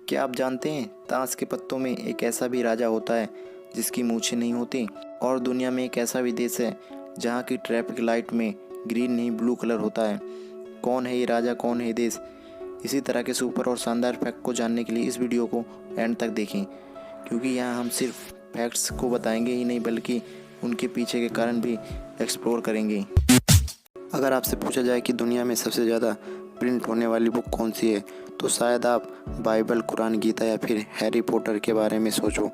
क्या आप जानते हैं ताश के पत्तों में एक ऐसा भी राजा होता है जिसकी मूछें नहीं होती। और दुनिया में एक ऐसा भी देश है जहाँ की ट्रैफिक लाइट में ग्रीन नहीं ब्लू कलर होता है। कौन है ये राजा, कौन है ये देश? इसी तरह के सुपर और शानदार फैक्ट को जानने के लिए इस वीडियो को एंड तक देखें, क्योंकि यहाँ हम सिर्फ फैक्ट्स को बताएंगे ही नहीं बल्कि उनके पीछे के कारण भी एक्सप्लोर करेंगे। अगर आपसे पूछा जाए कि दुनिया में सबसे ज़्यादा प्रिंट होने वाली बुक कौन सी है, तो शायद आप बाइबल, कुरान, गीता या फिर हैरी पॉटर के बारे में सोचो।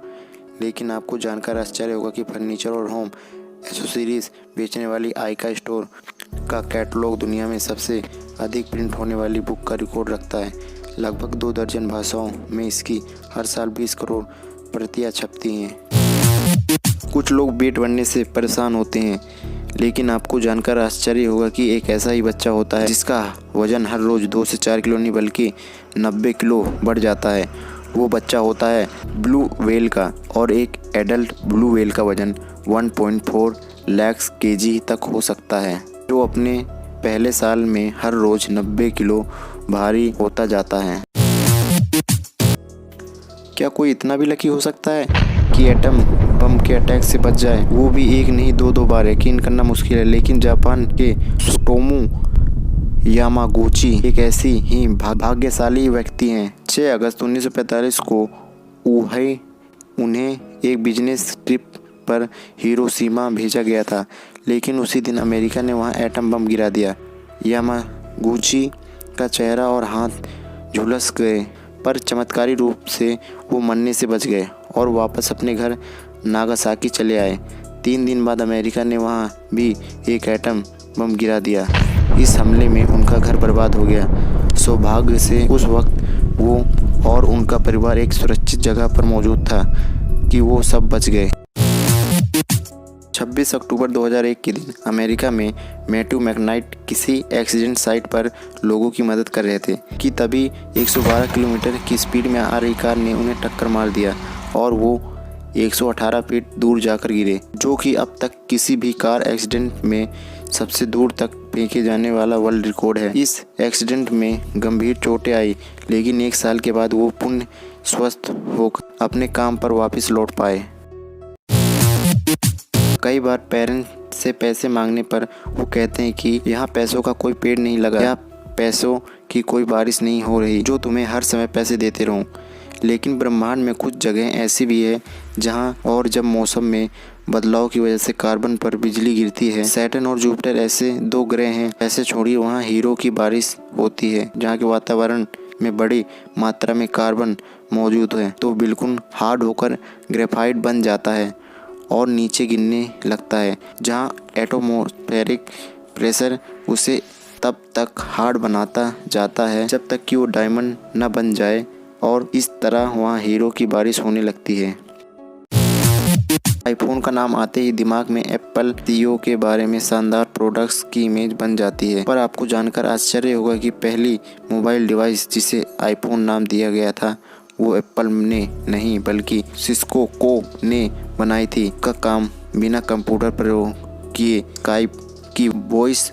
लेकिन आपको जानकर आश्चर्य होगा कि फर्नीचर और होम एक्सेसरीज बेचने वाली आइका स्टोर का कैटलॉग दुनिया में सबसे अधिक प्रिंट होने वाली बुक का रिकॉर्ड रखता है। लगभग 2 दर्जन भाषाओं में इसकी हर साल 20 करोड़ प्रतियां छपती हैं। कुछ लोग वेट बढ़ने से परेशान होते हैं, लेकिन आपको जानकर आश्चर्य होगा कि एक ऐसा ही बच्चा होता है जिसका वजन हर रोज़ 2 से 4 किलो नहीं बल्कि 90 किलो बढ़ जाता है। वो बच्चा होता है ब्लू व्हेल का, और एक एडल्ट ब्लू व्हेल का वजन 1.4 लाख केजी तक हो सकता है, जो अपने पहले साल में हर रोज़ 90 किलो भारी होता जाता है। क्या कोई इतना भी लकी हो सकता है कि एटम बम के अटैक से बच जाए? वो भी एक नहीं 2 बार। यकीन करना मुश्किल है, लेकिन जापान के त्सुटोमू यामागुची एक ऐसी ही भाग्यशाली व्यक्ति हैं। 6 अगस्त 1945 को उन्हें एक बिजनेस ट्रिप पर हिरोशिमा भेजा गया था, लेकिन उसी दिन अमेरिका ने वहां एटम बम गिरा दिया। यामागुची का चेहरा और हाथ झुलस गए, पर चमत्कारी रूप से वो मरने से बच गए और वापस अपने घर नागासाकी चले आए। 3 दिन बाद अमेरिका ने वहाँ भी एक एटम बम गिरा दिया। इस हमले में उनका घर बर्बाद हो गया। सौभाग्य से उस वक्त वो और उनका परिवार एक सुरक्षित जगह पर मौजूद था कि वो सब बच गए। 26 अक्टूबर 2001 के दिन अमेरिका में मैथ्यू मैकनाइट किसी एक्सीडेंट साइट पर लोगों की मदद कर रहे थे कि तभी 112 किलोमीटर की स्पीड में आ रही कार ने उन्हें टक्कर मार दिया और वो 118 फीट दूर जाकर गिरे, जो कि अब तक किसी भी कार एक्सीडेंट में सबसे दूर तक फेंके जाने वाला वर्ल्ड रिकॉर्ड है। इस एक्सीडेंट में गंभीर चोटें आई, लेकिन 1 साल के बाद वो पुनः स्वस्थ होकर अपने काम पर वापस लौट पाए। कई बार पेरेंट्स से पैसे मांगने पर वो कहते हैं कि यहाँ पैसों का कोई पेड़ नहीं लगा, यहाँ पैसों की कोई बारिश नहीं हो रही जो तुम्हें हर समय पैसे देते रहूं। लेकिन ब्रह्मांड में कुछ जगह ऐसी भी है जहाँ और जब मौसम में बदलाव की वजह से कार्बन पर बिजली गिरती है। सैटर्न और जुपिटर ऐसे 2 ग्रह हैं, ऐसे छोड़िए वहाँ हीरो की बारिश होती है जहाँ के वातावरण में बड़ी मात्रा में कार्बन मौजूद है, तो बिल्कुल हार्ड होकर ग्रेफाइट बन जाता है और नीचे गिरने लगता है, जहाँ एटमॉस्फेरिक प्रेशर उसे तब तक हार्ड बनाता जाता है जब तक कि वो डायमंड न बन जाए, और इस तरह वहाँ हीरो की बारिश होने लगती है। आईफोन का नाम आते ही दिमाग में एप्पल सीईओ के बारे में शानदार प्रोडक्ट्स की इमेज बन जाती है। पर आपको जानकर आश्चर्य होगा कि पहली मोबाइल डिवाइस जिसे आईफोन नाम दिया गया था वो एप्पल ने नहीं बल्कि सिस्को को ने बनाई थी। का काम बिना कंप्यूटर प्रयोग किए स्काइप की वॉइस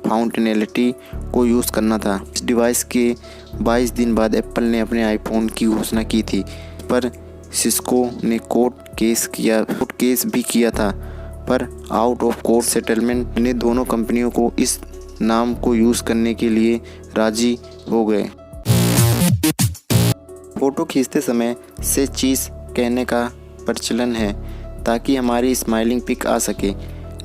फाउंक्शनैलिटी को यूज़ करना था। इस डिवाइस के 22 दिन बाद एप्पल ने अपने आईफोन की घोषणा की थी, पर सिस्को ने कोर्ट केस भी किया था, पर आउट ऑफ कोर्ट सेटलमेंट ने दोनों कंपनियों को इस नाम को यूज़ करने के लिए राजी हो गए। फ़ोटो खींचते समय से चीज़ कहने का प्रचलन है ताकि हमारी स्माइलिंग पिक आ सके,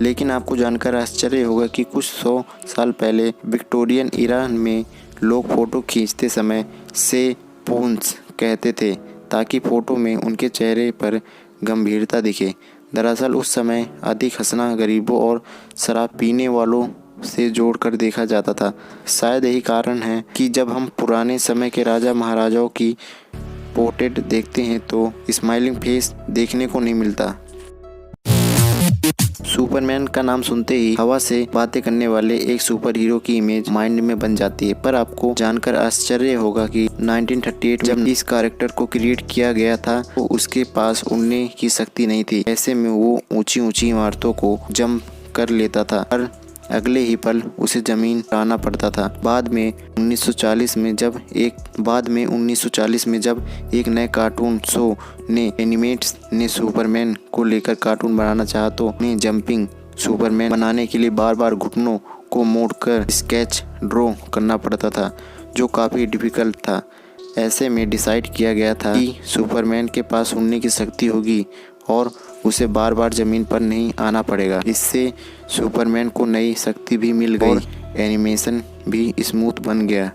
लेकिन आपको जानकर आश्चर्य होगा कि कुछ 100 साल पहले विक्टोरियन ईरा में लोग फ़ोटो खींचते समय से पोन्स कहते थे ताकि फ़ोटो में उनके चेहरे पर गंभीरता दिखे। दरअसल उस समय अधिक हंसना गरीबों और शराब पीने वालों से जोड़कर देखा जाता था। शायद यही कारण है कि जब हम पुराने समय के राजा महाराजाओं की पोर्ट्रेट देखते हैं तो स्माइलिंग फेस देखने को नहीं मिलता। सुपरमैन का नाम सुनते ही हवा से बातें करने वाले एक सुपर हीरो की इमेज माइंड में बन जाती है, पर आपको जानकर आश्चर्य होगा कि 1938 जब इस कैरेक्टर को क्रिएट किया गया था तो उसके पास उड़ने की शक्ति नहीं थी। ऐसे में वो ऊंची ऊंची इमारतों को जंप कर लेता था, पर अगले ही पल उसे जमीन पर आना पड़ता था। बाद में 1940 में जब एक नए कार्टून शो ने एनिमेट्स ने सुपरमैन को लेकर कार्टून बनाना चाहा तो उन्हें जंपिंग सुपरमैन बनाने के लिए बार बार घुटनों को मोड़कर स्केच ड्रॉ करना पड़ता था, जो काफ़ी डिफिकल्ट था। ऐसे में डिसाइड किया गया था कि सुपरमैन के पास उड़ने की शक्ति होगी और उसे बार बार ज़मीन पर नहीं आना पड़ेगा। इससे सुपरमैन को नई शक्ति भी मिल गई और एनिमेशन भी स्मूथ बन गया।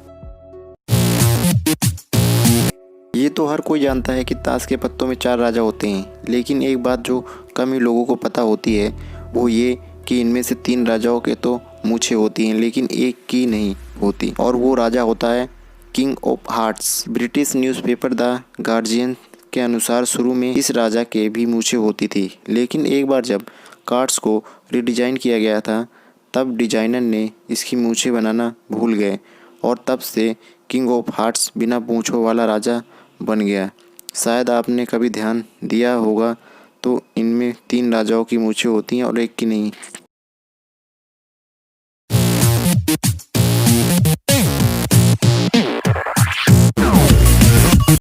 ये तो हर कोई जानता है कि ताश के पत्तों में 4 राजा होते हैं, लेकिन एक बात जो कम ही लोगों को पता होती है वो ये कि इनमें से 3 राजाओं के तो मूछें होती हैं, लेकिन एक की नहीं होती, और वो राजा होता है king of hearts. British newspaper the guardian के अनुसार शुरू में इस राजा के भी मूछें होती थी, लेकिन एक बार जब कार्ड्स को रिडिज़ाइन किया गया था तब डिजाइनर ने इसकी मूछें बनाना भूल गए और तब से किंग ऑफ हार्ट्स बिना मूछों वाला राजा बन गया। शायद आपने कभी ध्यान दिया होगा तो इनमें 3 राजाओं की मूछें होती हैं और एक की नहीं।